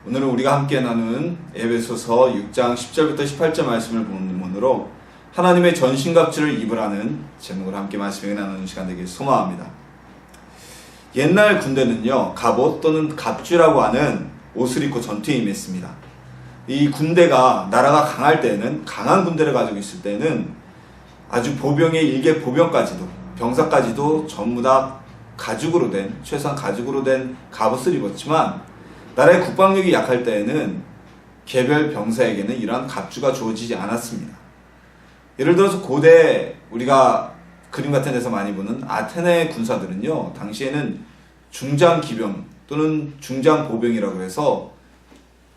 오늘은 우리가 함께 나누는 에베소서 6장 10절부터 18절 말씀을 본문으로 하나님의 전신갑주를 입으라는 제목으로 함께 말씀을 나누는 시간 되길 소망합니다. 옛날 군대는요, 갑옷 또는 갑주라고 하는 옷을 입고 전투에 임했습니다. 이 군대가, 나라가 강할 때는, 강한 군대를 가지고 있을 때는 아주 보병의 일개 보병까지도, 병사까지도 전부 다 가죽으로 된, 최소한 가죽으로 된 갑옷을 입었지만 나라의 국방력이 약할 때에는 개별 병사에게는 이러한 갑주가 주어지지 않았습니다. 예를 들어서 고대 우리가 그림 같은 데서 많이 보는 아테네 군사들은요, 당시에는 중장 기병 또는 중장 보병이라고 해서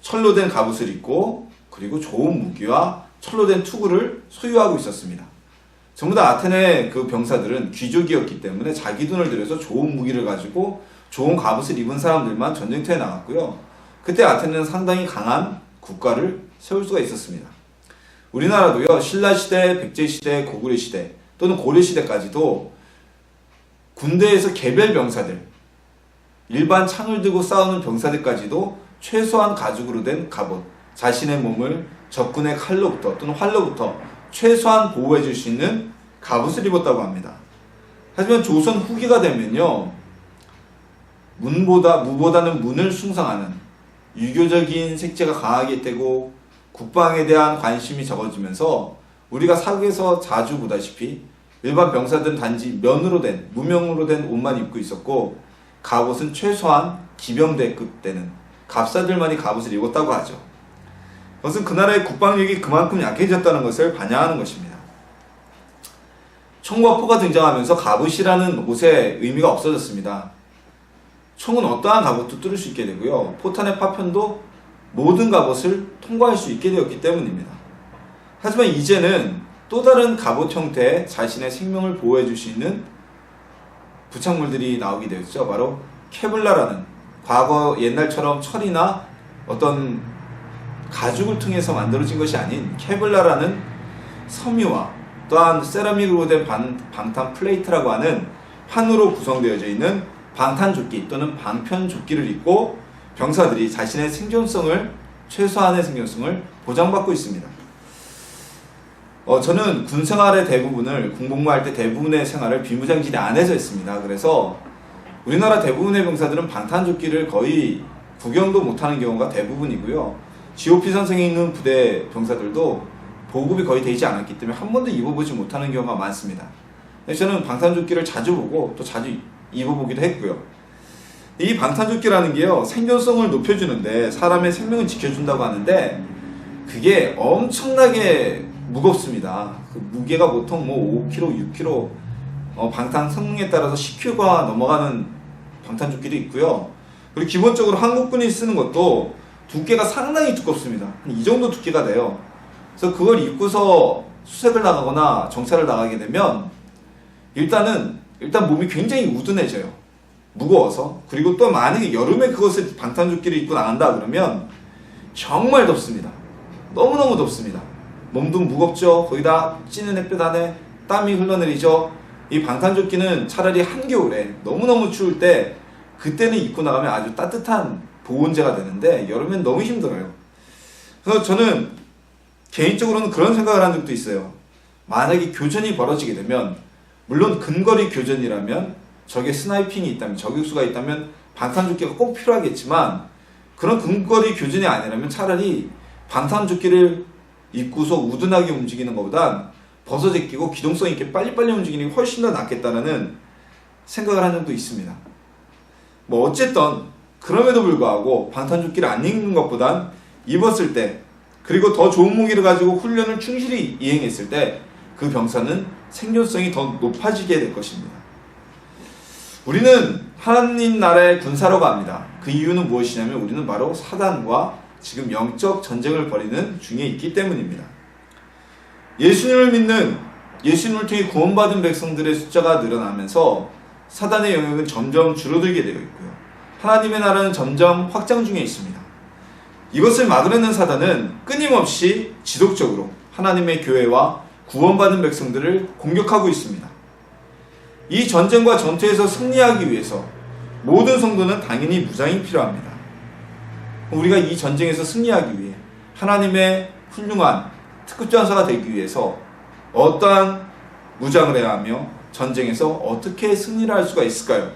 철로 된 갑옷을 입고 그리고 좋은 무기와 철로 된 투구를 소유하고 있었습니다. 전부 다 아테네 그 병사들은 귀족이었기 때문에 자기 돈을 들여서 좋은 무기를 가지고 좋은 갑옷을 입은 사람들만 전쟁터에 나갔고요. 그때 아테네는 상당히 강한 국가를 세울 수가 있었습니다. 우리나라도요, 신라시대, 백제시대, 고구려시대 또는 고려시대까지도 군대에서 개별 병사들, 일반 창을 들고 싸우는 병사들까지도 최소한 가죽으로 된 갑옷, 자신의 몸을 적군의 칼로부터 또는 활로부터 최소한 보호해 줄 수 있는 갑옷을 입었다고 합니다. 하지만 조선 후기가 되면요, 무보다는 문을 숭상하는 유교적인 색채가 강하게 되고 국방에 대한 관심이 적어지면서 우리가 사극에서 자주 보다시피 일반 병사들은 단지 면으로 된, 무명으로 된 옷만 입고 있었고 갑옷은 최소한 기병대급 되는 갑사들만이 갑옷을 입었다고 하죠. 그것은 그 나라의 국방력이 그만큼 약해졌다는 것을 반영하는 것입니다. 총과 포가 등장하면서 갑옷이라는 옷의 의미가 없어졌습니다. 총은 어떠한 갑옷도 뚫을 수 있게 되고요, 포탄의 파편도 모든 갑옷을 통과할 수 있게 되었기 때문입니다. 하지만 이제는 또 다른 갑옷 형태의 자신의 생명을 보호해 줄 수 있는 부착물들이 나오게 되었죠. 바로 케블라라는, 과거 옛날처럼 철이나 어떤 가죽을 통해서 만들어진 것이 아닌 케블라라는 섬유와 또한 세라믹으로 된 방탄 플레이트라고 하는 판으로 구성되어져 있는 방탄조끼 또는 방편조끼를 입고 병사들이 자신의 생존성을, 최소한의 생존성을 보장받고 있습니다. 저는 군 생활의 대부분을, 군복무할 때 대부분의 생활을 비무장지대 안에서 했습니다. 그래서 우리나라 대부분의 병사들은 방탄조끼를 거의 구경도 못하는 경우가 대부분이고요. GOP 선생에 있는 부대 병사들도 보급이 거의 되지 않았기 때문에 한 번도 입어보지 못하는 경우가 많습니다. 저는 방탄조끼를 자주 보고 또 자주 입어보기도 했고요. 이 방탄조끼라는 게요, 생존성을 높여주는데 사람의 생명을 지켜준다고 하는데 그게 엄청나게 무겁습니다. 그 무게가 보통 5kg, 6kg, 방탄 성능에 따라서 10kg가 넘어가는 방탄조끼도 있고요. 그리고 기본적으로 한국군이 쓰는 것도 두께가 상당히 두껍습니다. 이 정도 두께가 돼요. 그래서 그걸 입고서 수색을 나가거나 정찰을 나가게 되면 일단 몸이 굉장히 우둔해져요. 무거워서. 그리고 또 만약에 여름에 그것을 방탄조끼를 입고 나간다 그러면 정말 덥습니다. 너무너무 덥습니다. 몸도 무겁죠. 거기다 찌는 햇볕 안에 땀이 흘러내리죠. 이 방탄조끼는 차라리 한겨울에 너무너무 추울 때 그때는 입고 나가면 아주 따뜻한 보온재가 되는데 여름엔 너무 힘들어요. 그래서 저는 개인적으로는 그런 생각을 한 적도 있어요. 만약에 교전이 벌어지게 되면, 물론 근거리 교전이라면, 적의 스나이핑이 있다면, 저격수가 있다면 방탄조끼가 꼭 필요하겠지만 그런 근거리 교전이 아니라면 차라리 방탄조끼를 입고서 우둔하게 움직이는 것보단 벗어제끼고 기동성 있게 빨리빨리 움직이는 게 훨씬 더 낫겠다는 생각을 한 적도 있습니다. 어쨌든 그럼에도 불구하고 방탄조끼를 안 입는 것보단 입었을 때, 그리고 더 좋은 무기를 가지고 훈련을 충실히 이행했을 때 그 병사는 생존성이 더 높아지게 될 것입니다. 우리는 하나님 나라의 군사라고 합니다. 그 이유는 무엇이냐면 우리는 바로 사단과 지금 영적 전쟁을 벌이는 중에 있기 때문입니다. 예수님을 믿는, 예수님을 통해 구원받은 백성들의 숫자가 늘어나면서 사단의 영역은 점점 줄어들게 되어 있고요, 하나님의 나라는 점점 확장 중에 있습니다. 이것을 막으려는 사단은 끊임없이 지속적으로 하나님의 교회와 구원받은 백성들을 공격하고 있습니다. 이 전쟁과 전투에서 승리하기 위해서 모든 성도는 당연히 무장이 필요합니다. 우리가 이 전쟁에서 승리하기 위해 하나님의 훌륭한 특급 전사가 되기 위해서 어떠한 무장을 해야 하며 전쟁에서 어떻게 승리를 할 수가 있을까요?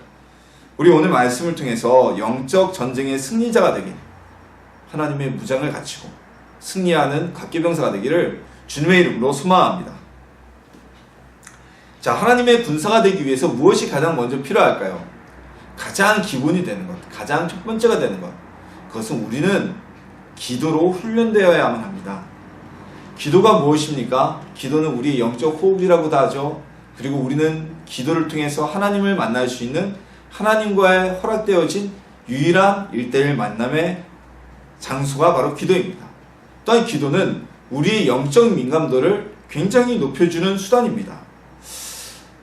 우리 오늘 말씀을 통해서 영적 전쟁의 승리자가 되길, 하나님의 무장을 갖추고 승리하는 각계병사가 되기를 주님의 이름으로 소망합니다. 자, 하나님의 군사가 되기 위해서 무엇이 가장 먼저 필요할까요? 가장 기본이 되는 것, 가장 첫 번째가 되는 것, 그것은 우리는 기도로 훈련되어야만 합니다. 기도가 무엇입니까? 기도는 우리의 영적 호흡이라고도 하죠. 그리고 우리는 기도를 통해서 하나님을 만날 수 있는, 하나님과의 허락되어진 유일한 1:1 만남의 장소가 바로 기도입니다. 또한 기도는 우리의 영적 민감도를 굉장히 높여주는 수단입니다.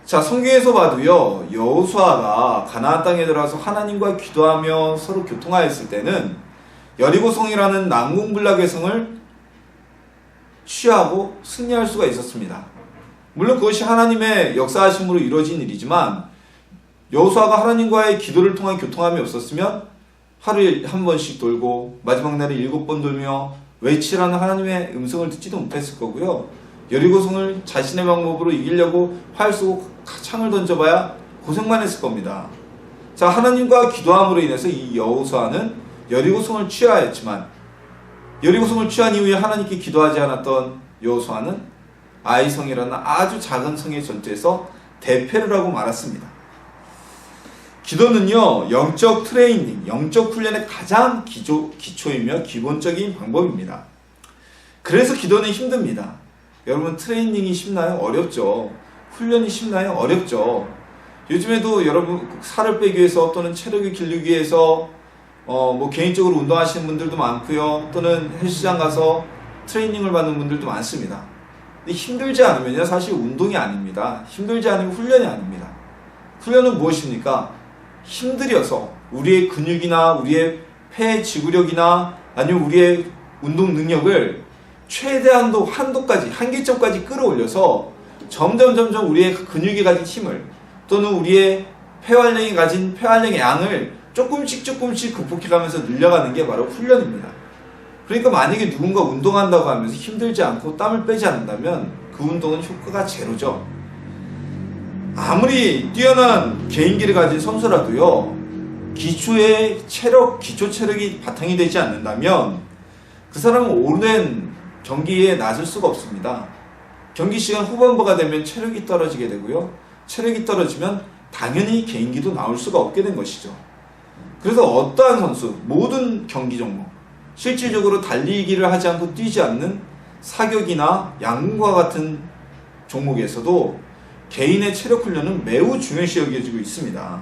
자, 성경에서 봐도요, 여호수아가 가나안 땅에 들어와서 하나님과 기도하며 서로 교통하였을 때는 여리고성이라는 난공불락의 성을 취하고 승리할 수가 있었습니다. 물론 그것이 하나님의 역사하심으로 이루어진 일이지만 여호수아가 하나님과의 기도를 통한 교통함이 없었으면 하루에 한 번씩 돌고 마지막 날에 7번 돌며 외치라는 하나님의 음성을 듣지도 못했을 거고요. 여리고성을 자신의 방법으로 이기려고 활 쏘고 창을 던져봐야 고생만 했을 겁니다. 자, 하나님과 기도함으로 인해서 이 여호수아는 여리고성을 취하였지만, 여리고성을 취한 이후에 하나님께 기도하지 않았던 여호수아는 아이성이라는 아주 작은 성의 전투에서 대패를 하고 말았습니다. 기도는요, 영적 트레이닝, 영적 훈련의 가장 기초이며 기본적인 방법입니다. 그래서 기도는 힘듭니다. 여러분, 트레이닝이 쉽나요? 어렵죠. 훈련이 쉽나요? 어렵죠. 요즘에도 여러분 살을 빼기 위해서 또는 체력을 기르기 위해서 개인적으로 운동하시는 분들도 많고요. 또는 헬스장 가서 트레이닝을 받는 분들도 많습니다. 근데 힘들지 않으면요, 사실 운동이 아닙니다. 힘들지 않으면 훈련이 아닙니다. 훈련은 무엇입니까? 힘들여서 우리의 근육이나 우리의 폐 지구력이나 아니면 우리의 운동 능력을 최대한도 한도까지, 한계점까지 끌어올려서 점점 우리의 근육이 가진 힘을 또는 우리의 폐활량이 가진 폐활량의 양을 조금씩 극복해가면서 늘려가는 게 바로 훈련입니다. 그러니까 만약에 누군가 운동한다고 하면서 힘들지 않고 땀을 빼지 않는다면 그 운동은 효과가 제로죠. 아무리 뛰어난 개인기를 가진 선수라도요, 기초 체력이 바탕이 되지 않는다면 그 사람은 오랜 경기에 나설 수가 없습니다. 경기 시간 후반부가 되면 체력이 떨어지게 되고요, 체력이 떨어지면 당연히 개인기도 나올 수가 없게 된 것이죠. 그래서 어떠한 선수, 모든 경기 종목, 실질적으로 달리기를 하지 않고 뛰지 않는 사격이나 양궁과 같은 종목에서도 개인의 체력 훈련은 매우 중요시 여겨지고 있습니다.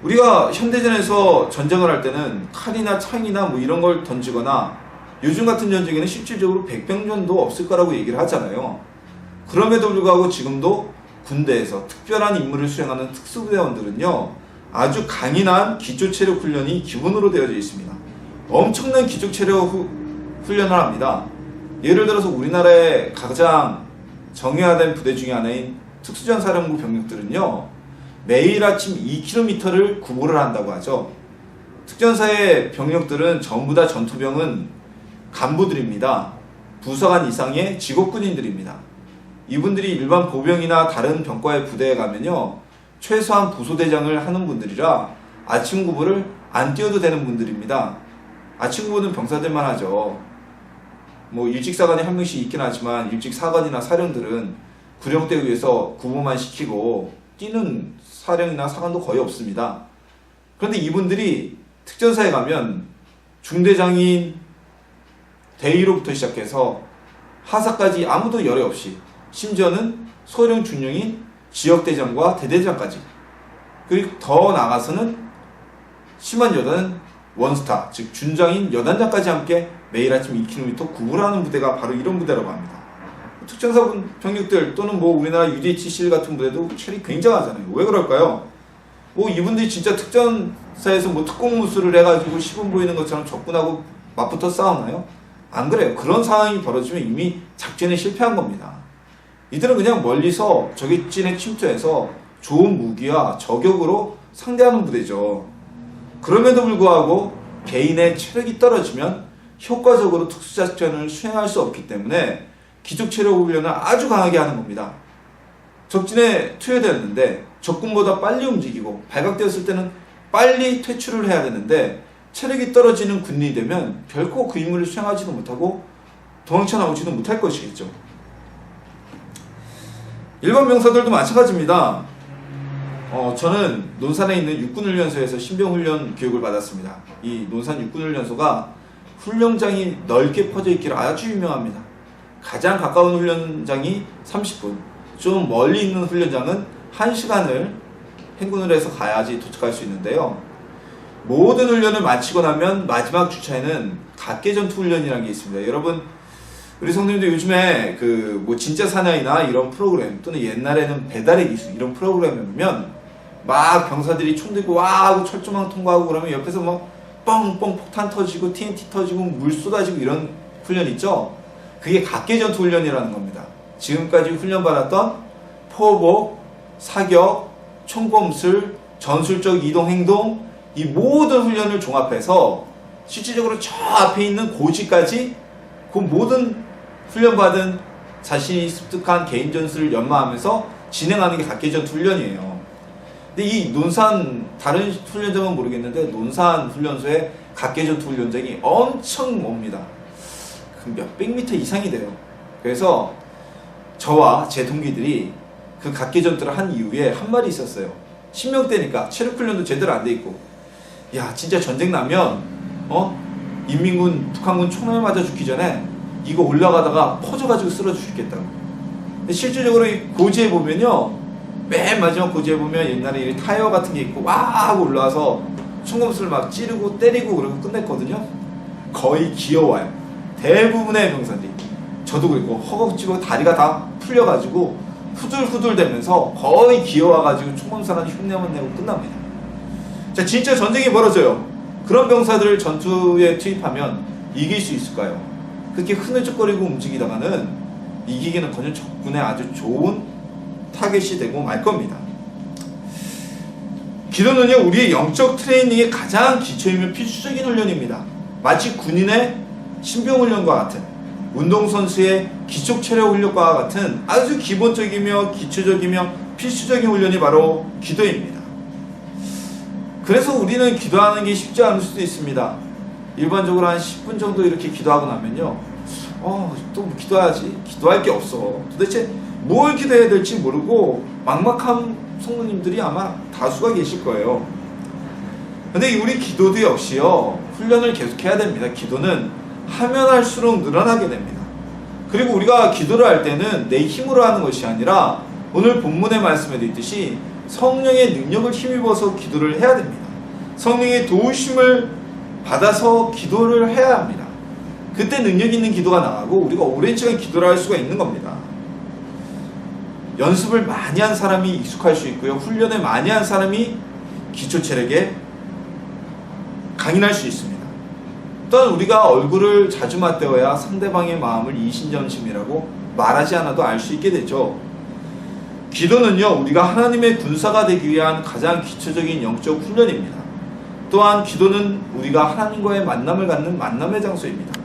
우리가 현대전에서 전쟁을 할 때는 칼이나 창이나 이런 걸 던지거나, 요즘 같은 전쟁에는 실질적으로 백병전도 없을 거라고 얘기를 하잖아요. 그럼에도 불구하고 지금도 군대에서 특별한 임무를 수행하는 특수부대원들은요, 아주 강인한 기초체력 훈련이 기본으로 되어져 있습니다. 엄청난 기초체력 훈련을 합니다. 예를 들어서 우리나라의 가장 정예화된 부대 중에 하나인 특수전사령부 병력들은요, 매일 아침 2km를 구보를 한다고 하죠. 특전사의 병력들은 전부 다 전투병은 간부들입니다. 부사관 이상의 직업군인들입니다. 이분들이 일반 보병이나 다른 병과의 부대에 가면요, 최소한 부소대장을 하는 분들이라 아침 구보를 안 뛰어도 되는 분들입니다. 아침 구보는 병사들만 하죠. 일찍 사관이 한 명씩 있긴 하지만 일찍 사관이나 사령들은 구령대 위에서 구보만 시키고 뛰는 사령이나 사관도 거의 없습니다. 그런데 이분들이 특전사에 가면 중대장인 대위로부터 시작해서 하사까지 아무도 열애 없이, 심지어는 소령 중령인 지역대장과 대대장까지, 그리고 더 나가서는 심한 여단은 원스타, 즉 준장인 여단장까지 함께 매일 아침 2km 구보를 하는 부대가 바로 이런 부대라고 합니다. 특전사군 병력들 또는 우리나라 UDHCL 같은 부대도 체력이 굉장하잖아요. 왜 그럴까요? 이분들이 진짜 특전사에서 특공무술을 해가지고 시범 보이는 것처럼 적군하고 맞붙어 싸우나요? 안 그래요. 그런 상황이 벌어지면 이미 작전에 실패한 겁니다. 이들은 그냥 멀리서 적진에 침투해서 좋은 무기와 저격으로 상대하는 부대죠. 그럼에도 불구하고 개인의 체력이 떨어지면 효과적으로 특수작전을 수행할 수 없기 때문에 기족체력 훈련을 아주 강하게 하는 겁니다. 적진에 투여되었는데 적군보다 빨리 움직이고 발각되었을 때는 빨리 퇴출을 해야 되는데 체력이 떨어지는 군인이 되면 결코 그 임무를 수행하지도 못하고 도망쳐 나오지도 못할 것이겠죠. 일반 병사들도 마찬가지입니다. 저는 논산에 있는 육군훈련소에서 신병훈련 교육을 받았습니다. 이 논산 육군훈련소가 훈련장이 넓게 퍼져 있기로 아주 유명합니다. 가장 가까운 훈련장이 30분, 좀 멀리 있는 훈련장은 1시간을 행군을 해서 가야지 도착할 수 있는데요. 모든 훈련을 마치고 나면 마지막 주차에는 각계전투훈련이라는 게 있습니다. 여러분, 우리 성도님들 요즘에 뭐 진짜 사나이나 이런 프로그램, 또는 옛날에는 배달의 기술 이런 프로그램에 보면 막 병사들이 총 들고 와 하고 철조망 통과하고 그러면 옆에서 뭐 뻥뻥 폭탄 터지고 TNT 터지고 물 쏟아지고 이런 훈련 있죠? 그게 각계전투 훈련이라는 겁니다. 지금까지 훈련받았던 포복, 사격, 총검술, 전술적 이동 행동, 이 모든 훈련을 종합해서 실질적으로 저 앞에 있는 고지까지 그 모든 훈련받은 자신이 습득한 개인 전술을 연마하면서 진행하는 게 각계전투 훈련이에요. 근데 이 논산, 다른 훈련장은 모르겠는데 논산 훈련소의 각계전투 훈련장이 엄청 멉니다. 몇백 미터 이상이 돼요. 그래서 저와 제 동기들이 그 각계전투를 한 이후에 한 말이 있었어요. 신명대니까 체력 훈련도 제대로 안 돼 있고, 야 진짜 전쟁 나면 인민군, 북한군 총알 맞아 죽기 전에 이거 올라가다가 퍼져가지고 쓰러져 죽겠다고. 근데 실질적으로 이 고지에 보면요, 맨 마지막 고지에 보면 옛날에 이 타이어 같은 게 있고 와 하고 올라와서 총검술을 막 찌르고 때리고 그러고 끝냈거든요. 거의 기어와요. 대부분의 병사들이. 저도 그랬고 허겁지겁 다리가 다 풀려가지고 후들후들 대면서 거의 기어와가지고 총검술하는 흉내만 내고 끝납니다. 자, 진짜 전쟁이 벌어져요. 그런 병사들을 전투에 투입하면 이길 수 있을까요? 그렇게 흐느적거리고 움직이다가는 이기기는커녕 적군의 아주 좋은 타겟이 되고 말 겁니다. 기도는요, 우리의 영적 트레이닝의 가장 기초이며 필수적인 훈련입니다. 마치 군인의 신병훈련과 같은, 운동선수의 기초체력 훈련과 같은 아주 기본적이며 기초적이며 필수적인 훈련이 바로 기도입니다. 그래서 우리는 기도하는 게 쉽지 않을 수도 있습니다. 일반적으로 한 10분 정도 이렇게 기도하고 나면요, 또 뭐 기도해야지, 기도할 게 없어, 도대체 뭘 기도해야 될지 모르고 막막한 성도님들이 아마 다수가 계실 거예요. 근데 우리 기도도 역시요, 훈련을 계속해야 됩니다. 기도는 하면 할수록 늘어나게 됩니다. 그리고 우리가 기도를 할 때는 내 힘으로 하는 것이 아니라 오늘 본문의 말씀에도 있듯이 성령의 능력을 힘입어서 기도를 해야 됩니다. 성령의 도우심을 받아서 기도를 해야 합니다. 그때 능력 있는 기도가 나가고 우리가 오랜 시간 기도를 할 수가 있는 겁니다. 연습을 많이 한 사람이 익숙할 수 있고요, 훈련을 많이 한 사람이 기초 체력에 강인할 수 있습니다. 또한 우리가 얼굴을 자주 맞대어야 상대방의 마음을 이신전심이라고 말하지 않아도 알 수 있게 되죠. 기도는요, 우리가 하나님의 군사가 되기 위한 가장 기초적인 영적 훈련입니다. 또한 기도는 우리가 하나님과의 만남을 갖는 만남의 장소입니다.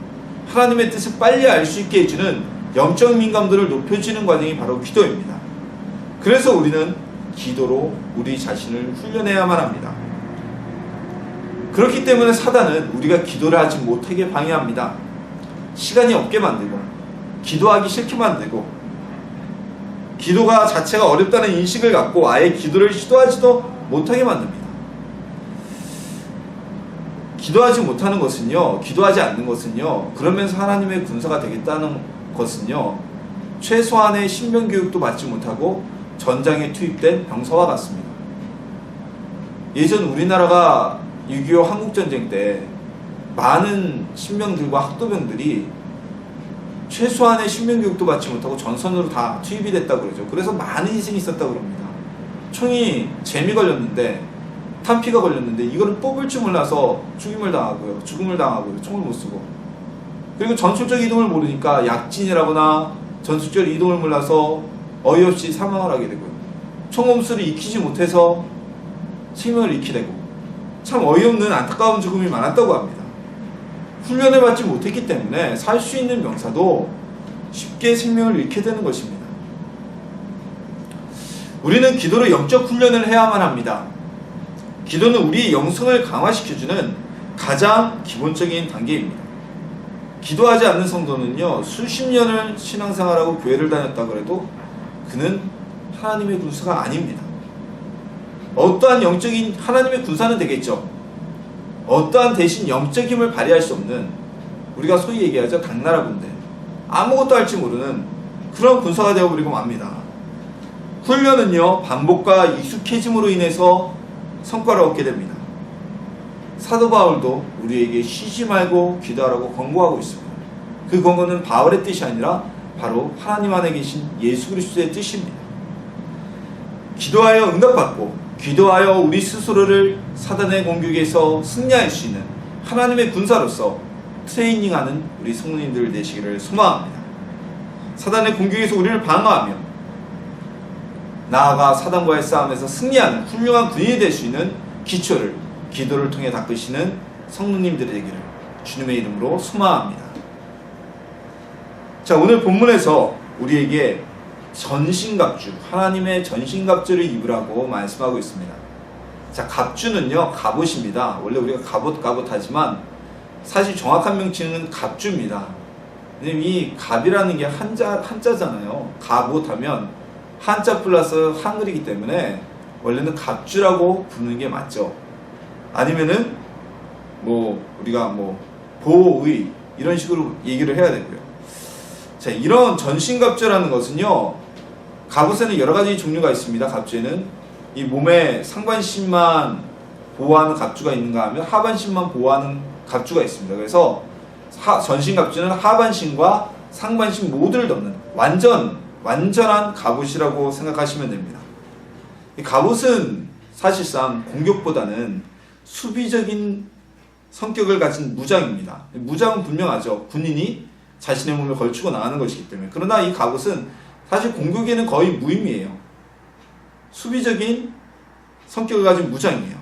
하나님의 뜻을 빨리 알 수 있게 해주는 영적 민감도를 높여주는 과정이 바로 기도입니다. 그래서 우리는 기도로 우리 자신을 훈련해야만 합니다. 그렇기 때문에 사단은 우리가 기도를 하지 못하게 방해합니다. 시간이 없게 만들고, 기도하기 싫게 만들고, 기도가 자체가 어렵다는 인식을 갖고 아예 기도를 시도하지도 못하게 만듭니다. 기도하지 못하는 것은요, 기도하지 않는 것은요, 그러면서 하나님의 군사가 되겠다는 것은요, 최소한의 신병교육도 받지 못하고 전장에 투입된 병사와 같습니다. 예전 우리나라가 6.25 한국전쟁 때 많은 신병들과 학도병들이 최소한의 신병교육도 받지 못하고 전선으로 다 투입이 됐다고 그러죠. 그래서 많은 희생이 있었다고 그럽니다. 총이 재미 걸렸는데, 탄피가 걸렸는데 이거를 뽑을 줄 몰라서 죽임을 당하고요, 죽음을 당하고요, 총을 못 쓰고, 그리고 전술적 이동을 모르니까 약진이라거나 전술적 이동을 몰라서 어이없이 사망을 하게 되고요, 총검술을 익히지 못해서 생명을 잃게 되고, 참 어이없는 안타까운 죽음이 많았다고 합니다. 훈련을 받지 못했기 때문에 살 수 있는 병사도 쉽게 생명을 잃게 되는 것입니다. 우리는 기도로 영적 훈련을 해야만 합니다. 기도는 우리의 영성을 강화시켜주는 가장 기본적인 단계입니다. 기도하지 않는 성도는요, 수십 년을 신앙생활하고 교회를 다녔다 그래도 그는 하나님의 군사가 아닙니다. 어떠한 영적인 하나님의 군사는 되겠죠. 어떠한 대신 영적 힘을 발휘할 수 없는, 우리가 소위 얘기하죠, 당나라 군대, 아무것도 할지 모르는 그런 군사가 되어버리고 맙니다. 훈련은요, 반복과 익숙해짐으로 인해서 성과를 얻게 됩니다. 사도 바울도 우리에게 쉬지 말고 기도하라고 권고하고 있습니다. 그 권고는 바울의 뜻이 아니라 바로 하나님 안에 계신 예수 그리스도의 뜻입니다. 기도하여 응답받고 기도하여 우리 스스로를 사단의 공격에서 승리할 수 있는 하나님의 군사로서 트레이닝하는 우리 성도님들 되시기를 소망합니다. 사단의 공격에서 우리를 방어하며 나아가 사단과의 싸움에서 승리하는 훌륭한 군인이 될 수 있는 기초를 기도를 통해 닦으시는 성도님들이 되기를 주님의 이름으로 소망합니다. 자, 오늘 본문에서 우리에게 전신갑주, 하나님의 전신갑주를 입으라고 말씀하고 있습니다. 자, 갑주는요, 갑옷입니다. 원래 우리가 갑옷 하지만 사실 정확한 명칭은 갑주입니다. 왜냐면 이 갑이라는 게 한자잖아요. 갑옷 하면 한자 플러스 한글이기 때문에 원래는 갑주라고 부르는 게 맞죠. 아니면은 우리가 보의 이런 식으로 얘기를 해야 되고요. 자, 이런 전신갑주라는 것은요, 갑옷에는 여러 가지 종류가 있습니다. 갑주에는 이 몸의 상반신만 보호하는 갑주가 있는가 하면 하반신만 보호하는 갑주가 있습니다. 그래서 전신갑주는 하반신과 상반신 모두를 덮는 완전한 갑옷이라고 생각하시면 됩니다. 이 갑옷은 사실상 공격보다는 수비적인 성격을 가진 무장입니다. 무장은 분명하죠. 군인이 자신의 몸에 걸치고 나가는 것이기 때문에. 그러나 이 갑옷은 사실 공격에는 거의 무의미해요. 수비적인 성격을 가진 무장이에요.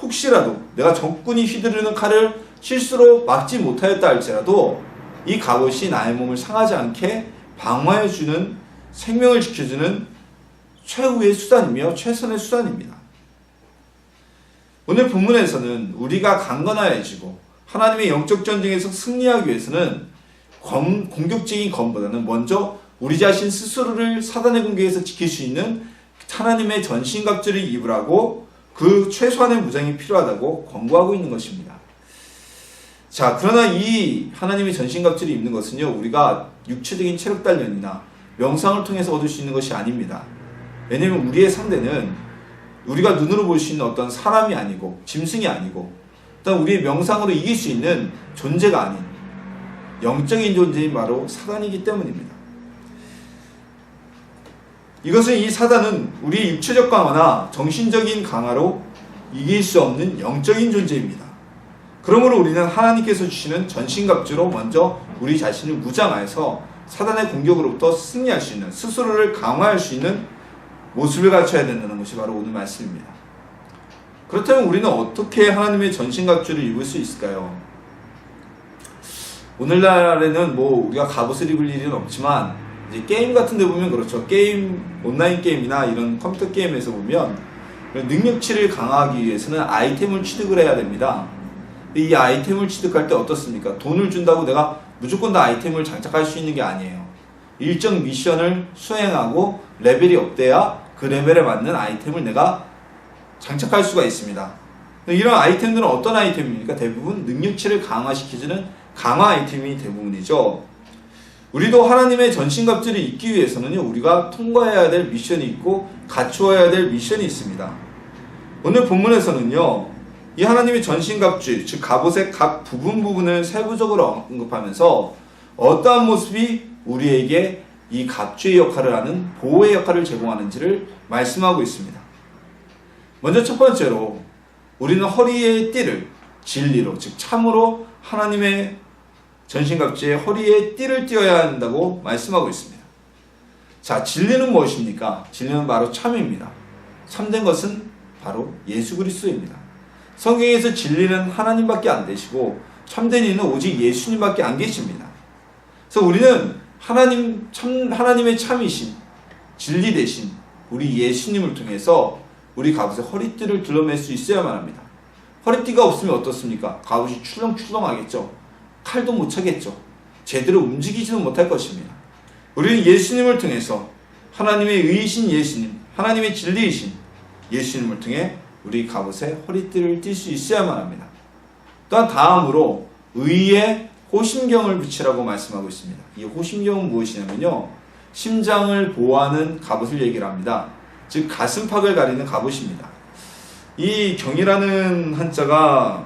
혹시라도 내가 적군이 휘두르는 칼을 실수로 막지 못하였다 할지라도 이 갑옷이 나의 몸을 상하지 않게 방어해주는, 생명을 지켜주는 최후의 수단이며 최선의 수단입니다. 오늘 본문에서는 우리가 강건하여지고 하나님의 영적 전쟁에서 승리하기 위해서는 공격적인 검보다는 먼저 우리 자신 스스로를 사단의 공격에서 지킬 수 있는 하나님의 전신갑주를 입으라고 그 최소한의 무장이 필요하다고 권고하고 있는 것입니다. 자, 그러나 이 하나님의 전신갑주를 입는 것은요, 우리가 육체적인 체력 단련이나 명상을 통해서 얻을 수 있는 것이 아닙니다. 왜냐하면 우리의 상대는 우리가 눈으로 볼 수 있는 어떤 사람이 아니고 짐승이 아니고 또한 우리의 명상으로 이길 수 있는 존재가 아닌 영적인 존재인 바로 사단이기 때문입니다. 이 사단은 우리의 육체적 강화나 정신적인 강화로 이길 수 없는 영적인 존재입니다. 그러므로 우리는 하나님께서 주시는 전신갑주로 먼저 우리 자신을 무장하여서 사단의 공격으로부터 승리할 수 있는, 스스로를 강화할 수 있는 모습을 갖춰야 된다는 것이 바로 오늘 말씀입니다. 그렇다면 우리는 어떻게 하나님의 전신갑주를 입을 수 있을까요? 오늘날에는 우리가 갑옷을 입을 일은 없지만 이제 게임 같은 데 보면 그렇죠. 온라인 게임이나 이런 컴퓨터 게임에서 보면 능력치를 강화하기 위해서는 아이템을 취득을 해야 됩니다. 이 아이템을 취득할 때 어떻습니까? 돈을 준다고 내가 무조건 다 아이템을 장착할 수 있는 게 아니에요. 일정 미션을 수행하고 레벨이 업돼야 그 레벨에 맞는 아이템을 내가 장착할 수가 있습니다. 이런 아이템들은 어떤 아이템입니까? 대부분 능력치를 강화시켜주는 강화 아이템이 대부분이죠. 우리도 하나님의 전신갑주를 입기 위해서는요, 우리가 통과해야 될 미션이 있고 갖추어야 될 미션이 있습니다. 오늘 본문에서는요, 이 하나님의 전신갑주, 즉 갑옷의 각 부분을 세부적으로 언급하면서 어떠한 모습이 우리에게 이 갑주의 역할을 하는 보호의 역할을 제공하는지를 말씀하고 있습니다. 먼저 첫 번째로 우리는 허리의 띠를 진리로, 즉 참으로 하나님의 전신갑주의 허리에 띠를 띄어야 한다고 말씀하고 있습니다. 자, 진리는 무엇입니까? 진리는 바로 참입니다. 참된 것은 바로 예수 그리스도입니다. 성경에서 진리는 하나님밖에 안 되시고 참된 이는 오직 예수님밖에 안 계십니다. 그래서 우리는 하나님의 참이신 진리 되신 우리 예수님을 통해서 우리 갑옷의 허리띠를 둘러맬 수 있어야만 합니다. 허리띠가 없으면 어떻습니까? 갑옷이 출렁출렁하겠죠. 칼도 못 차겠죠. 제대로 움직이지도 못할 것입니다. 우리는 예수님을 통해서 하나님의 의이신 예수님, 하나님의 진리이신 예수님을 통해 우리 갑옷에 허리띠를 띌 수 있어야만 합니다. 또한 다음으로 의에 호심경을 붙이라고 말씀하고 있습니다. 이 호심경은 무엇이냐면요, 심장을 보호하는 갑옷을 얘기를 합니다. 즉 가슴팍을 가리는 갑옷입니다. 이 경이라는 한자가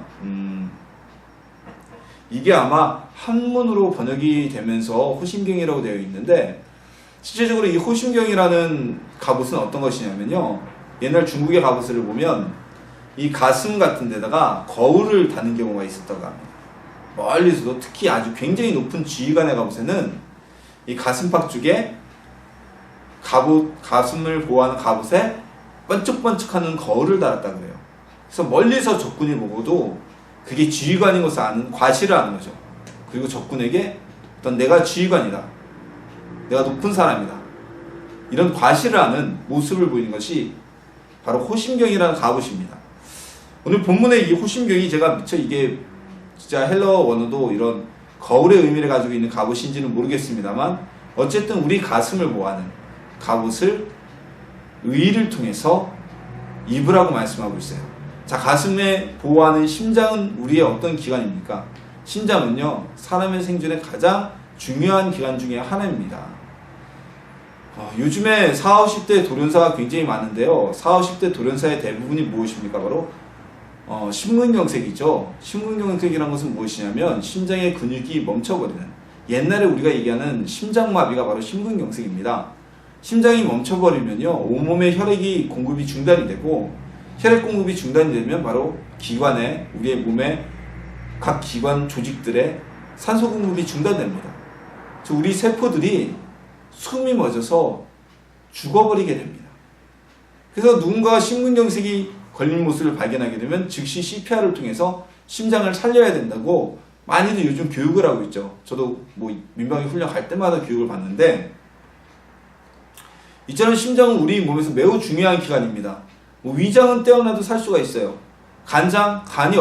이게 아마 한문으로 번역이 되면서 호심경이라고 되어 있는데, 실제적으로 이 호심경이라는 갑옷은 어떤 것이냐면요, 옛날 중국의 갑옷을 보면 이 가슴 같은 데다가 거울을 다는 경우가 있었다고 합니다. 멀리서도, 특히 아주 굉장히 높은 지휘관의 갑옷에는 이 가슴팍 쪽에 가슴을 보호하는 갑옷에 번쩍번쩍하는 거울을 달았다 그래요. 그래서 멀리서 적군이 보고도 그게 지휘관인 것을 아는, 과시를 하는 거죠. 그리고 적군에게 어떤 내가 지휘관이다, 내가 높은 사람이다, 이런 과시를 하는 모습을 보이는 것이 바로 호심경이라는 갑옷입니다. 오늘 본문의 이 호심경이 제가 미처 이게 진짜 헬러 원어도 이런 거울의 의미를 가지고 있는 갑옷인지는 모르겠습니다만, 어쨌든 우리 가슴을 보호하는 갑옷을 의를 통해서 입으라고 말씀하고 있어요. 자, 가슴에 보호하는 심장은 우리의 어떤 기관입니까? 심장은요, 사람의 생존에 가장 중요한 기관 중에 하나입니다. 요즘에 40, 50대 돌연사가 굉장히 많은데요, 40, 50대 돌연사의 대부분이 무엇입니까? 바로 심근경색이죠. 심근경색이란 것은 무엇이냐면 심장의 근육이 멈춰버리는, 옛날에 우리가 얘기하는 심장마비가 바로 심근경색입니다. 심장이 멈춰버리면요, 온몸의 혈액이 공급이 중단이 되고, 혈액 공급이 중단이 되면 바로 기관에, 우리의 몸의 각 기관 조직들의 산소 공급이 중단됩니다. 우리 세포들이 숨이 멎어서 죽어버리게 됩니다. 그래서 누군가가 심근경색이 걸린 모습을 발견하게 되면 즉시 CPR을 통해서 심장을 살려야 된다고 많이들 요즘 교육을 하고 있죠. 저도 민방위 훈련 갈 때마다 교육을 받는데, 이처럼 심장은 우리 몸에서 매우 중요한 기관입니다. 위장은 떼어놔도 살 수가 있어요. 간이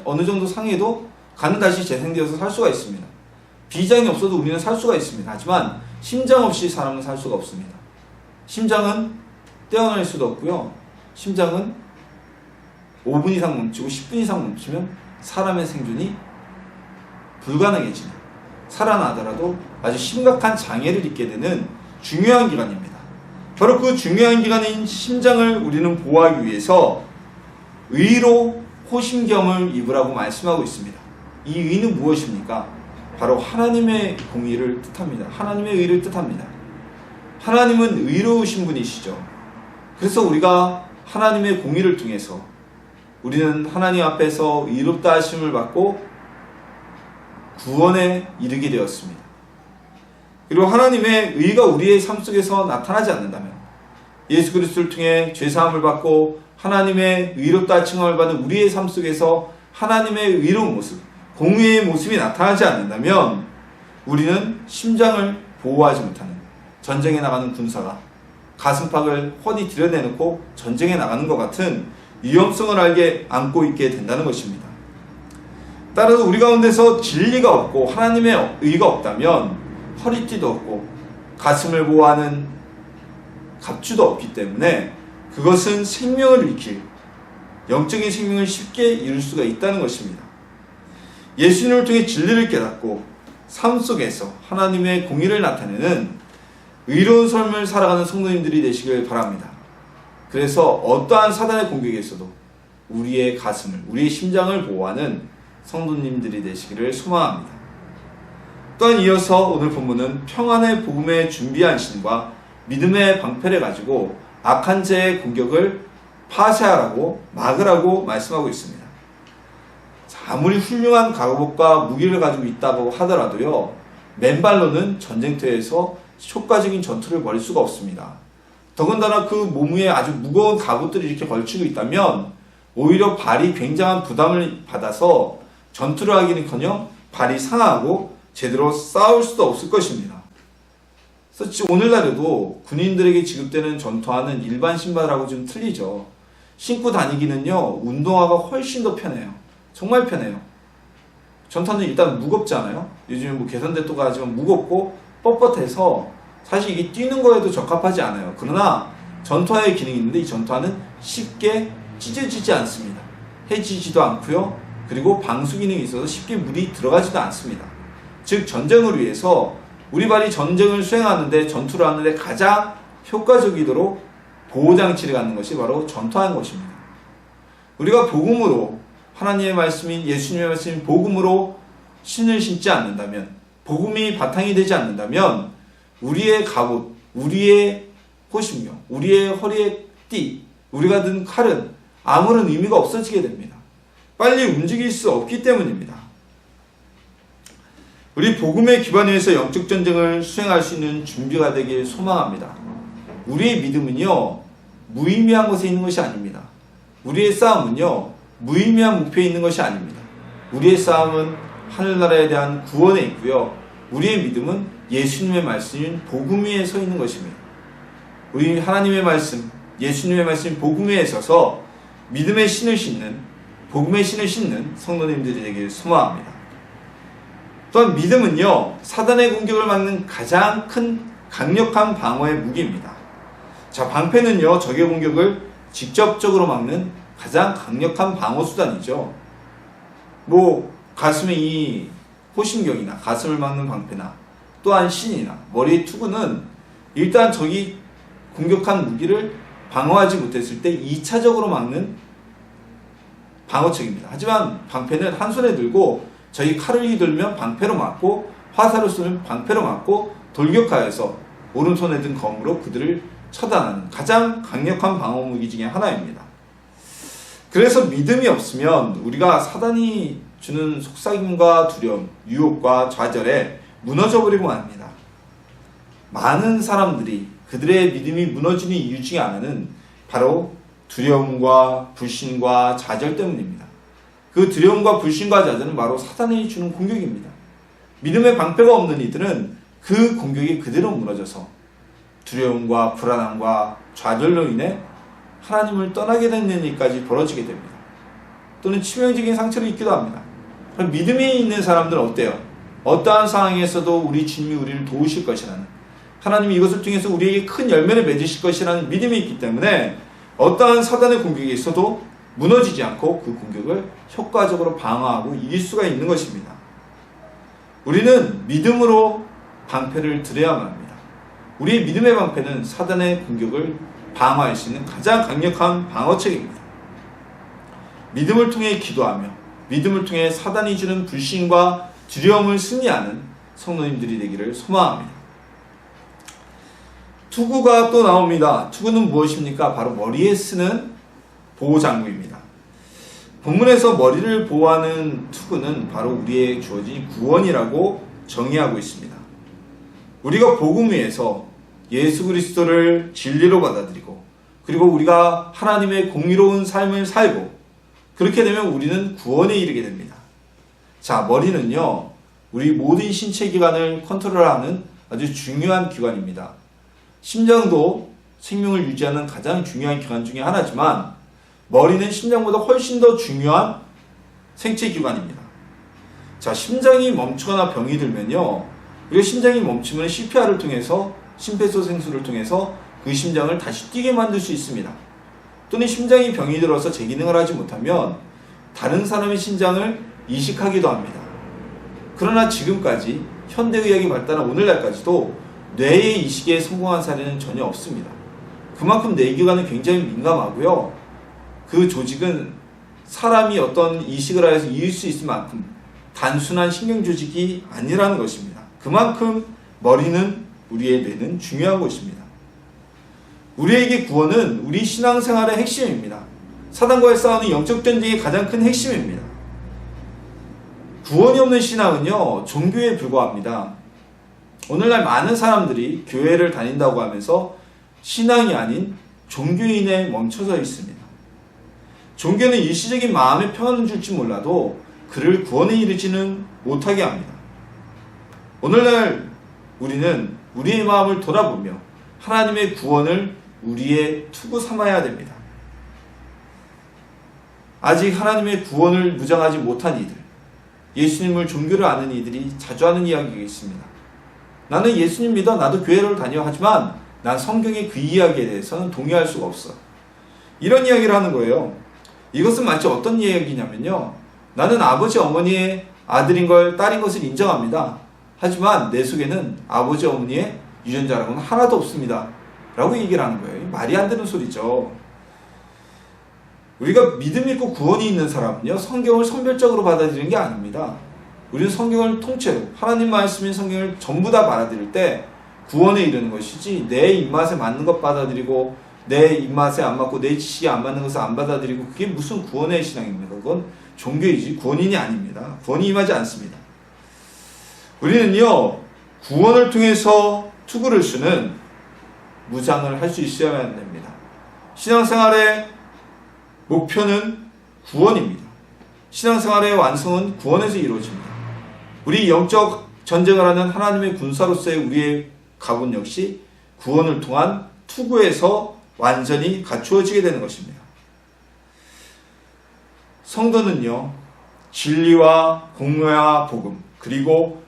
어느 정도 상해도 간은 다시 재생되어서 살 수가 있습니다. 비장이 없어도 우리는 살 수가 있습니다. 하지만 심장 없이 사람은 살 수가 없습니다. 심장은 떼어낼 수도 없고요, 심장은 5분 이상 멈추고 10분 이상 멈추면 사람의 생존이 불가능해지는, 살아나더라도 아주 심각한 장애를 입게 되는 중요한 기관입니다. 바로 그 중요한 기관인 심장을 우리는 보호하기 위해서 의로 호심경을 입으라고 말씀하고 있습니다. 이 의는 무엇입니까? 바로 하나님의 공의를 뜻합니다. 하나님의 의를 뜻합니다. 하나님은 의로우신 분이시죠. 그래서 우리가 하나님의 공의를 통해서 우리는 하나님 앞에서 의롭다 하심을 받고 구원에 이르게 되었습니다. 그리고 하나님의 의가 우리의 삶 속에서 나타나지 않는다면, 예수 그리스도를 통해 죄사함을 받고 하나님의 의롭다 칭함을 받는 우리의 삶 속에서 하나님의 의로운 모습, 공의의 모습이 나타나지 않는다면, 우리는 심장을 보호하지 못하는, 전쟁에 나가는 군사가 가슴팍을 훤히 들여내놓고 전쟁에 나가는 것 같은 위험성을 안고 있게 된다는 것입니다. 따라서 우리 가운데서 진리가 없고 하나님의 의가 없다면 허리띠도 없고 가슴을 보호하는 갑주도 없기 때문에 그것은 생명을 잃길, 영적인 생명을 쉽게 잃을 수가 있다는 것입니다. 예수님을 통해 진리를 깨닫고 삶 속에서 하나님의 공의를 나타내는 의로운 삶을 살아가는 성도님들이 되시길 바랍니다. 그래서 어떠한 사단의 공격에서도 우리의 가슴을, 우리의 심장을 보호하는 성도님들이 되시기를 소망합니다. 또한 이어서 오늘 본문은 평안의 복음의 준비한 신과 믿음의 방패를 가지고 악한 자의 공격을 파쇄하라고, 막으라고 말씀하고 있습니다. 아무리 훌륭한 갑옷과 무기를 가지고 있다고 하더라도요, 맨발로는 전쟁터에서 효과적인 전투를 벌일 수가 없습니다. 더군다나 그 몸 위에 아주 무거운 갑옷들이 이렇게 걸치고 있다면 오히려 발이 굉장한 부담을 받아서 전투를 하기는커녕 발이 상하고 제대로 싸울 수도 없을 것입니다. 그래서 오늘날에도 군인들에게 지급되는 전투화는 일반 신발하고 좀 틀리죠. 신고 다니기는요, 운동화가 훨씬 더 편해요. 정말 편해요. 전투화는 일단 무겁잖아요. 요즘에 뭐 개선됐다고 하지만 무겁고 뻣뻣해서 사실 이게 뛰는 거에도 적합하지 않아요. 그러나 전투화의 기능이 있는데 이 전투화는 쉽게 찢어지지 않습니다. 해지지도 않고요. 그리고 방수 기능이 있어서 쉽게 물이 들어가지도 않습니다. 즉 전쟁을 위해서 우리 발이 전쟁을 수행하는데 전투를 하는데 가장 효과적이도록 보호장치를 갖는 것이 바로 전투화인 것입니다. 우리가 복음으로 하나님의 말씀인 예수님의 말씀인 복음으로 신을 신지 않는다면, 복음이 바탕이 되지 않는다면 우리의 갑옷, 우리의 호신명, 우리의 허리에 띠, 우리가 든 칼은 아무런 의미가 없어지게 됩니다. 빨리 움직일 수 없기 때문입니다. 우리 복음의 기반 위에서 영적 전쟁을 수행할 수 있는 준비가 되길 소망합니다. 우리의 믿음은요, 무의미한 곳에 있는 것이 아닙니다. 우리의 싸움은요, 무의미한 목표에 있는 것이 아닙니다. 우리의 싸움은 하늘나라에 대한 구원에 있고요. 우리의 믿음은 예수님의 말씀인 복음 위에 서 있는 것입니다. 우리 하나님의 말씀, 예수님의 말씀인 복음 위에 서서 믿음의 신을 신는, 복음의 신을 신는 성도님들이 되길 소망합니다. 또한 믿음은요, 사단의 공격을 막는 가장 큰 강력한 방어의 무기입니다. 자, 방패는요, 적의 공격을 직접적으로 막는 가장 강력한 방어 수단이죠. 뭐 가슴에 이 호신경이나 가슴을 막는 방패나 또한 신이나 머리의 투구는 일단 적이 공격한 무기를 방어하지 못했을 때 2차적으로 막는 방어책입니다. 하지만 방패는 한 손에 들고 저희 칼을 휘둘면 방패로 맞고 화살을 쏘면 방패로 맞고 돌격하여서 오른손에 든 검으로 그들을 처단하는 가장 강력한 방어 무기 중에 하나입니다. 그래서 믿음이 없으면 우리가 사단이 주는 속삭임과 두려움, 유혹과 좌절에 무너져 버리고 맙니다. 많은 사람들이 그들의 믿음이 무너지는 이유 중에 하나는 바로 두려움과 불신과 좌절 때문입니다. 그 두려움과 불신과 좌절은 바로 사단이 주는 공격입니다. 믿음의 방패가 없는 이들은 그 공격이 그대로 무너져서 두려움과 불안함과 좌절로 인해 하나님을 떠나게 되는 일까지 벌어지게 됩니다. 또는 치명적인 상처를 입기도 합니다. 그럼 믿음이 있는 사람들은 어때요? 어떠한 상황에서도 우리 주님이 우리를 도우실 것이라는, 하나님이 이것을 통해서 우리에게 큰 열매를 맺으실 것이라는 믿음이 있기 때문에 어떠한 사단의 공격이 있어도 무너지지 않고 그 공격을 효과적으로 방어하고 이길 수가 있는 것입니다. 우리는 믿음으로 방패를 들여야만 합니다. 우리의 믿음의 방패는 사단의 공격을 방어할 수 있는 가장 강력한 방어책입니다. 믿음을 통해 기도하며 믿음을 통해 사단이 주는 불신과 두려움을 승리하는 성도님들이 되기를 소망합니다. 투구가 또 나옵니다. 투구는 무엇입니까? 바로 머리에 쓰는 보호장구입니다. 본문에서 머리를 보호하는 투구는 바로 우리에게 주어진 구원이라고 정의하고 있습니다. 우리가 복음 위에서 예수 그리스도를 진리로 받아들이고 그리고 우리가 하나님의 공의로운 삶을 살고 그렇게 되면 우리는 구원에 이르게 됩니다. 자, 머리는요, 우리 모든 신체 기관을 컨트롤하는 아주 중요한 기관입니다. 심장도 생명을 유지하는 가장 중요한 기관 중에 하나지만 머리는 심장보다 훨씬 더 중요한 생체 기관입니다. 자, 심장이 멈추거나 병이 들면요, 우리가 심장이 멈추면 CPR을 통해서 심폐소생술을 통해서 그 심장을 다시 뛰게 만들 수 있습니다. 또는 심장이 병이 들어서 재기능을 하지 못하면 다른 사람의 심장을 이식하기도 합니다. 그러나 지금까지 현대의학이 발달한 오늘날까지도 뇌의 이식에 성공한 사례는 전혀 없습니다. 그만큼 뇌기관은 굉장히 민감하고요. 그 조직은 사람이 어떤 이식을 하여서 이을 수 있을 만큼 단순한 신경조직이 아니라는 것입니다. 그만큼 머리는, 우리의 뇌는 중요한 것입니다. 우리에게 구원은 우리 신앙생활의 핵심입니다. 사단과의 싸우는 영적 전쟁의 가장 큰 핵심입니다. 구원이 없는 신앙은요, 종교에 불과합니다. 오늘날 많은 사람들이 교회를 다닌다고 하면서 신앙이 아닌 종교인에 멈춰서 있습니다. 종교는 일시적인 마음의 평안을 줄지 몰라도 그를 구원에 이르지는 못하게 합니다. 오늘날 우리는 우리의 마음을 돌아보며 하나님의 구원을 우리의 투구 삼아야 됩니다. 아직 하나님의 구원을 무장하지 못한 이들, 예수님을 종교를 아는 이들이 자주 하는 이야기가 있습니다. 나는 예수님 믿어, 나도 교회를 다녀, 하지만 난 성경의 그 이야기에 대해서는 동의할 수가 없어. 이런 이야기를 하는 거예요. 이것은 마치 어떤 이야기냐면요, 나는 아버지 어머니의 아들인 걸, 딸인 것을 인정합니다. 하지만 내 속에는 아버지 어머니의 유전자라고는 하나도 없습니다 라고 얘기를 하는 거예요. 말이 안 되는 소리죠. 우리가 믿음 있고 구원이 있는 사람은요, 성경을 선별적으로 받아들이는 게 아닙니다. 우리는 성경을 통째로, 하나님 말씀인 성경을 전부 다 받아들일 때 구원에 이르는 것이지, 내 입맛에 맞는 것 받아들이고 내 입맛에 안 맞고 내 지식에 안 맞는 것을 안 받아들이고, 그게 무슨 구원의 신앙입니까? 그건 종교이지 구원인이 아닙니다. 구원이 임하지 않습니다. 우리는요, 구원을 통해서 투구를 수는 무장을 할 수 있어야만 됩니다. 신앙생활의 목표는 구원입니다. 신앙생활의 완성은 구원에서 이루어집니다. 우리 영적 전쟁을 하는 하나님의 군사로서의 우리의 각오는 역시 구원을 통한 투구에서 완전히 갖추어지게 되는 것입니다. 성도는요, 진리와 공로와 복음, 그리고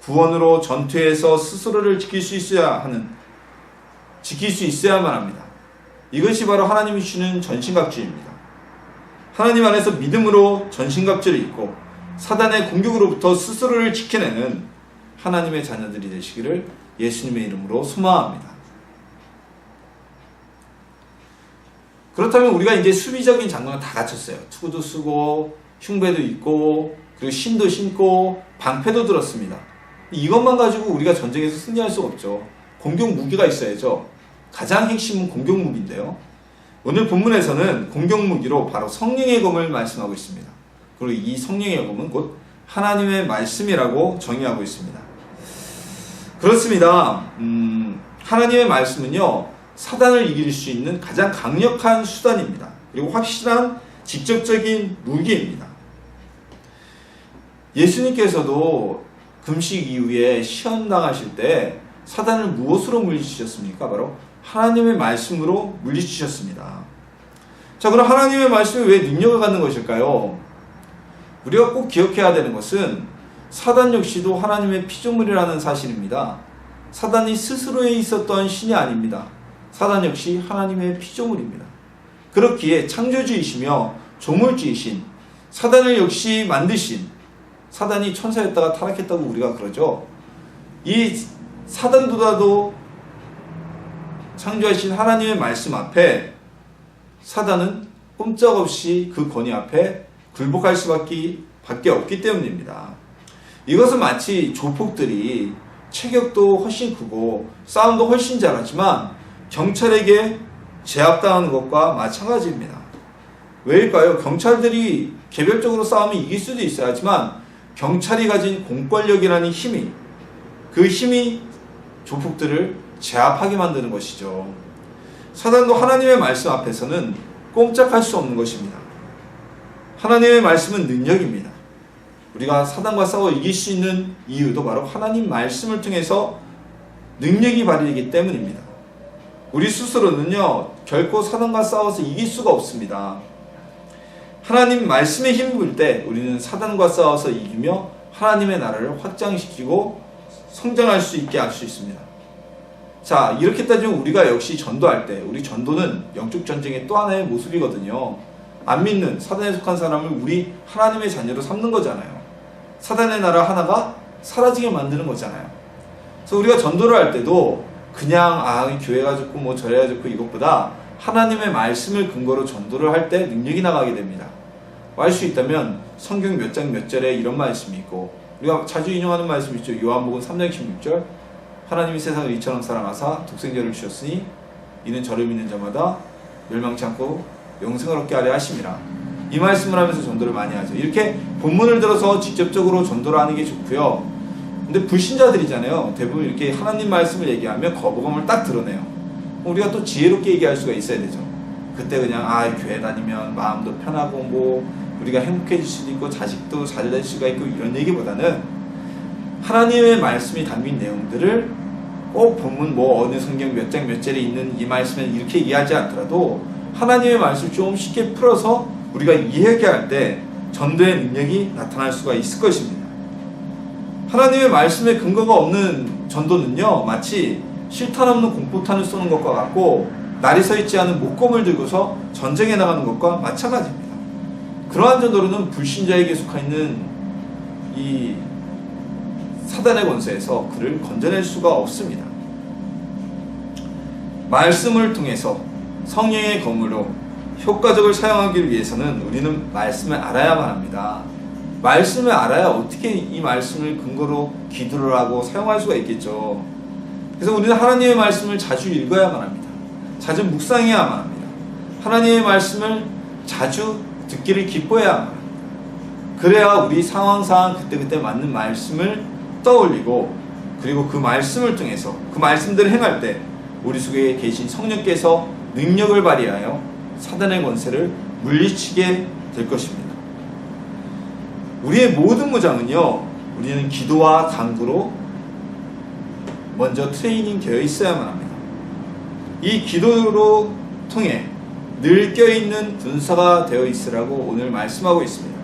구원으로 전투에서 스스로를 지킬 수 있어야만 합니다. 이것이 바로 하나님이 주시는 전신갑주입니다. 하나님 안에서 믿음으로 전신갑주를 입고 사단의 공격으로부터 스스로를 지켜내는 하나님의 자녀들이 되시기를 예수님의 이름으로 소망합니다. 그렇다면 우리가 이제 수비적인 장구는 다 갖췄어요. 투구도 쓰고 흉배도 있고 그리고 신도 신고 방패도 들었습니다. 이것만 가지고 우리가 전쟁에서 승리할 수 없죠. 공격 무기가 있어야죠. 가장 핵심은 공격 무기인데요. 오늘 본문에서는 공격 무기로 바로 성령의 검을 말씀하고 있습니다. 그리고 이 성령의 검은 곧 하나님의 말씀이라고 정의하고 있습니다. 그렇습니다. 하나님의 말씀은요, 사단을 이길 수 있는 가장 강력한 수단입니다. 그리고 확실한 직접적인 무기입니다. 예수님께서도 금식 이후에 시험 당하실 때 사단을 무엇으로 물리치셨습니까? 바로 하나님의 말씀으로 물리치셨습니다. 자, 그럼 하나님의 말씀이 왜 능력을 갖는 것일까요? 우리가 꼭 기억해야 되는 것은 사단 역시도 하나님의 피조물이라는 사실입니다. 사단이 스스로에 있었던 신이 아닙니다. 사단 역시 하나님의 피조물입니다. 그렇기에 창조주이시며 조물주이신 사단을 역시 만드신, 사단이 천사였다가 타락했다고 우리가 그러죠. 이 사단보다도 창조하신 하나님의 말씀 앞에 사단은 꼼짝없이 그 권위 앞에 굴복할 수밖에 없기 때문입니다. 이것은 마치 조폭들이 체격도 훨씬 크고 싸움도 훨씬 잘하지만 경찰에게 제압당하는 것과 마찬가지입니다. 왜일까요? 경찰들이 개별적으로 싸우면 이길 수도 있어야 하지만 경찰이 가진 공권력이라는 힘이, 그 힘이 조폭들을 제압하게 만드는 것이죠. 사단도 하나님의 말씀 앞에서는 꼼짝할 수 없는 것입니다. 하나님의 말씀은 능력입니다. 우리가 사단과 싸워 이길 수 있는 이유도 바로 하나님 말씀을 통해서 능력이 발휘되기 때문입니다. 우리 스스로는요, 결코 사단과 싸워서 이길 수가 없습니다. 하나님 말씀에 힘을 때 우리는 사단과 싸워서 이기며 하나님의 나라를 확장시키고 성장할 수 있게 할 수 있습니다. 자, 이렇게 따지면 우리가 역시 전도할 때, 우리 전도는 영적 전쟁의 또 하나의 모습이거든요. 안 믿는 사단에 속한 사람을 우리 하나님의 자녀로 삼는 거잖아요. 사단의 나라 하나가 사라지게 만드는 거잖아요. 그래서 우리가 전도를 할 때도 그냥 교회가 좋고 뭐 저래가 좋고 이것보다 하나님의 말씀을 근거로 전도를 할 때 능력이 나가게 됩니다. 알 수 있다면 성경 몇 장 몇 절에 이런 말씀이 있고, 우리가 자주 인용하는 말씀이 있죠. 요한복음 3장 16절, 하나님이 세상을 이처럼 사랑하사 독생자를 주셨으니 이는 저를 믿는 자마다 멸망치 않고 영생을 얻게 하려 하심이라. 이 말씀을 하면서 전도를 많이 하죠. 이렇게 본문을 들어서 직접적으로 전도를 하는 게 좋고요. 근데 불신자들이잖아요. 대부분 이렇게 하나님 말씀을 얘기하면 거부감을 딱 드러내요. 우리가 또 지혜롭게 얘기할 수가 있어야 되죠. 그때 그냥 교회 다니면 마음도 편하고 뭐 우리가 행복해질 수도 있고 자식도 잘 될 수가 있고 이런 얘기보다는 하나님의 말씀이 담긴 내용들을 꼭 본문 뭐 어느 성경 몇 장 몇 절에 있는 이 말씀에 이렇게 이해하지 않더라도 하나님의 말씀을 좀 쉽게 풀어서 우리가 이해할 때 전도의 능력이 나타날 수가 있을 것입니다. 하나님의 말씀에 근거가 없는 전도는요, 마치 실탄 없는 공포탄을 쏘는 것과 같고 날이 서 있지 않은 목검을 들고서 전쟁에 나가는 것과 마찬가지입니다. 그러한 전도로는 불신자에게 속해 있는 이 사단의 권세에서 그를 건져낼 수가 없습니다. 말씀을 통해서 성령의 검으로 효과적으로 사용하기 위해서는 우리는 말씀을 알아야만 합니다. 말씀을 알아야 어떻게 이 말씀을 근거로 기도를 하고 사용할 수가 있겠죠. 그래서 우리는 하나님의 말씀을 자주 읽어야만 합니다. 자주 묵상해야만 합니다. 하나님의 말씀을 자주 듣기를 기뻐해야만 합니다. 그래야 우리 상황 그때그때 맞는 말씀을 떠올리고 그리고 그 말씀을 통해서 그 말씀들을 행할 때 우리 속에 계신 성령께서 능력을 발휘하여 사단의 권세를 물리치게 될 것입니다. 우리의 모든 무장은요, 우리는 기도와 간구로 먼저 트레이닝 되어 있어야만 합니다. 이 기도로 통해 늘 껴있는 군사가 되어 있으라고 오늘 말씀하고 있습니다.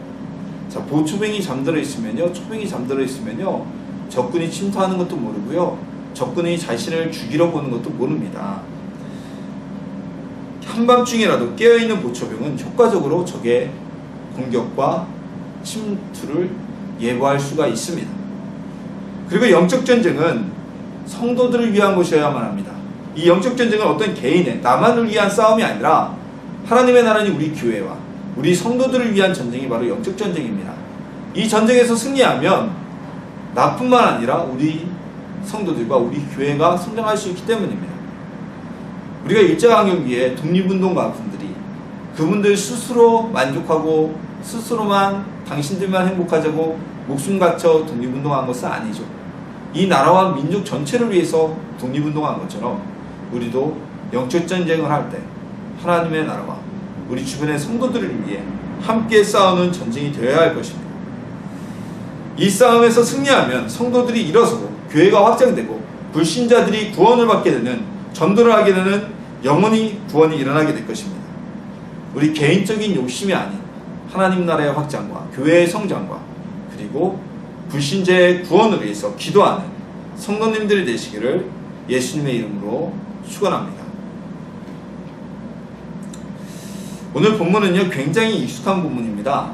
자, 보초병이 잠들어 있으면요, 초병이 잠들어 있으면요, 적군이 침투하는 것도 모르고요, 적군이 자신을 죽이러 보는 것도 모릅니다. 한밤중이라도 깨어있는 보초병은 효과적으로 적의 공격과 침투를 예고할 수가 있습니다. 그리고 영적 전쟁은 성도들을 위한 것이어야만 합니다. 이 영적 전쟁은 어떤 개인의 나만을 위한 싸움이 아니라 하나님의 나라는 우리 교회와 우리 성도들을 위한 전쟁이 바로 영적 전쟁입니다. 이 전쟁에서 승리하면 나뿐만 아니라 우리 성도들과 우리 교회가 성장할 수 있기 때문입니다. 우리가 일제강점기에 독립운동가 분들이 그분들 스스로 만족하고 스스로만 당신들만 행복하자고 목숨 바쳐 독립운동한 것은 아니죠. 이 나라와 민족 전체를 위해서 독립운동한 것처럼 우리도 영적 전쟁을 할 때 하나님의 나라와 우리 주변의 성도들을 위해 함께 싸우는 전쟁이 되어야 할 것입니다. 이 싸움에서 승리하면 성도들이 일어서고 교회가 확장되고 불신자들이 구원을 받게 되는 전도를 하게 되는 영원히 구원이 일어나게 될 것입니다. 우리 개인적인 욕심이 아닌 하나님 나라의 확장과 교회의 성장과 그리고 불신자의 구원을 위해서 기도하는 성도님들이 되시기를 예수님의 이름으로 축원합니다. 오늘 본문은요, 굉장히 익숙한 본문입니다.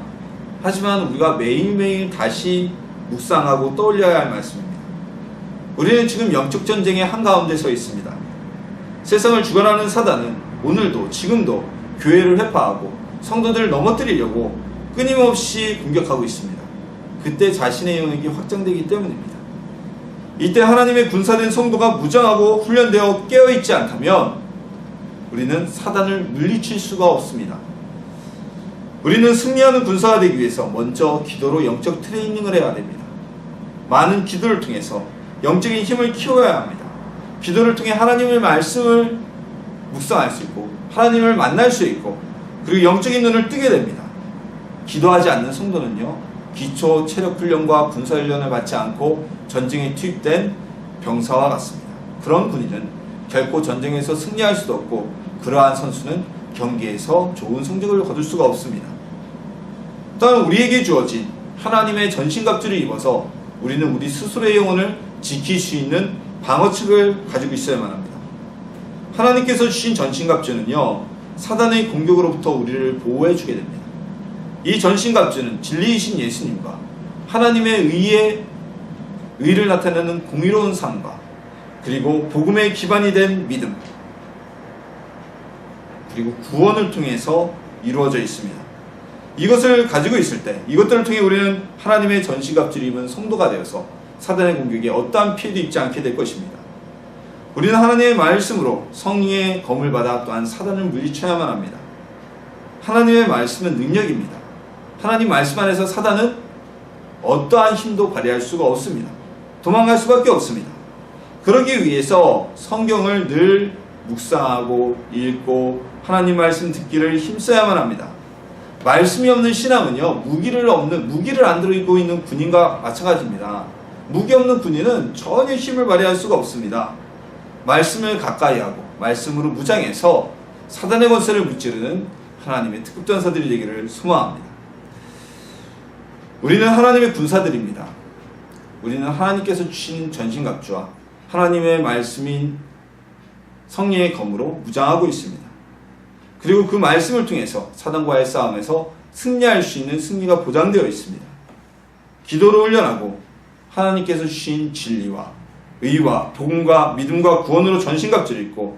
하지만 우리가 매일매일 다시 묵상하고 떠올려야 할 말씀입니다. 우리는 지금 영적 전쟁의 한가운데 서 있습니다. 세상을 주관하는 사단은 오늘도 지금도 교회를 회파하고 성도들을 넘어뜨리려고 끊임없이 공격하고 있습니다. 그때 자신의 영역이 확장되기 때문입니다. 이때 하나님의 군사된 성도가 무장하고 훈련되어 깨어있지 않다면 우리는 사단을 물리칠 수가 없습니다. 우리는 승리하는 군사가 되기 위해서 먼저 기도로 영적 트레이닝을 해야 됩니다. 많은 기도를 통해서 영적인 힘을 키워야 합니다. 기도를 통해 하나님의 말씀을 묵상할 수 있고 하나님을 만날 수 있고 그리고 영적인 눈을 뜨게 됩니다. 기도하지 않는 성도는요, 기초 체력 훈련과 군사 훈련을 받지 않고 전쟁에 투입된 병사와 같습니다. 그런 군인은 결코 전쟁에서 승리할 수도 없고 그러한 선수는 경기에서 좋은 성적을 거둘 수가 없습니다. 또한 우리에게 주어진 하나님의 전신갑주를 입어서 우리는 우리 스스로의 영혼을 지킬 수 있는 방어책을 가지고 있어야만 합니다. 하나님께서 주신 전신갑주는요, 사단의 공격으로부터 우리를 보호해 주게 됩니다. 이 전신갑주는 진리이신 예수님과 하나님의 의를 나타내는 공의로운 삶과 그리고 복음의 기반이 된 믿음 그리고 구원을 통해서 이루어져 있습니다. 이것을 가지고 있을 때 이것들을 통해 우리는 하나님의 전신갑주를 입은 성도가 되어서 사단의 공격에 어떠한 피해도 입지 않게 될 것입니다. 우리는 하나님의 말씀으로 성령의 검을 받아 또한 사단을 물리쳐야만 합니다. 하나님의 말씀은 능력입니다. 하나님 말씀 안에서 사단은 어떠한 힘도 발휘할 수가 없습니다. 도망갈 수밖에 없습니다. 그러기 위해서 성경을 늘 묵상하고 읽고 하나님 말씀 듣기를 힘써야만 합니다. 말씀이 없는 신앙은요, 무기를 안 들고 있는 군인과 마찬가지입니다. 무기 없는 군인은 전혀 힘을 발휘할 수가 없습니다. 말씀을 가까이 하고 말씀으로 무장해서 사단의 권세를 무찌르는 하나님의 특급 전사들이 되기를 소망합니다. 우리는 하나님의 군사들입니다. 우리는 하나님께서 주신 전신갑주와 하나님의 말씀인 성령의 검으로 무장하고 있습니다. 그리고 그 말씀을 통해서 사단과의 싸움에서 승리할 수 있는 승리가 보장되어 있습니다. 기도로 훈련하고 하나님께서 주신 진리와 의와 복음과 믿음과 구원으로 전신갑주를 입고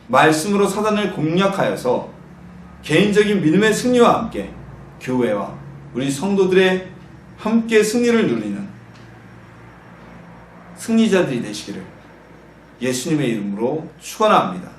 말씀으로 사단을 공략하여서 개인적인 믿음의 승리와 함께 교회와 우리 성도들의 함께 승리를 누리는 승리자들이 되시기를 예수님의 이름으로 축원합니다.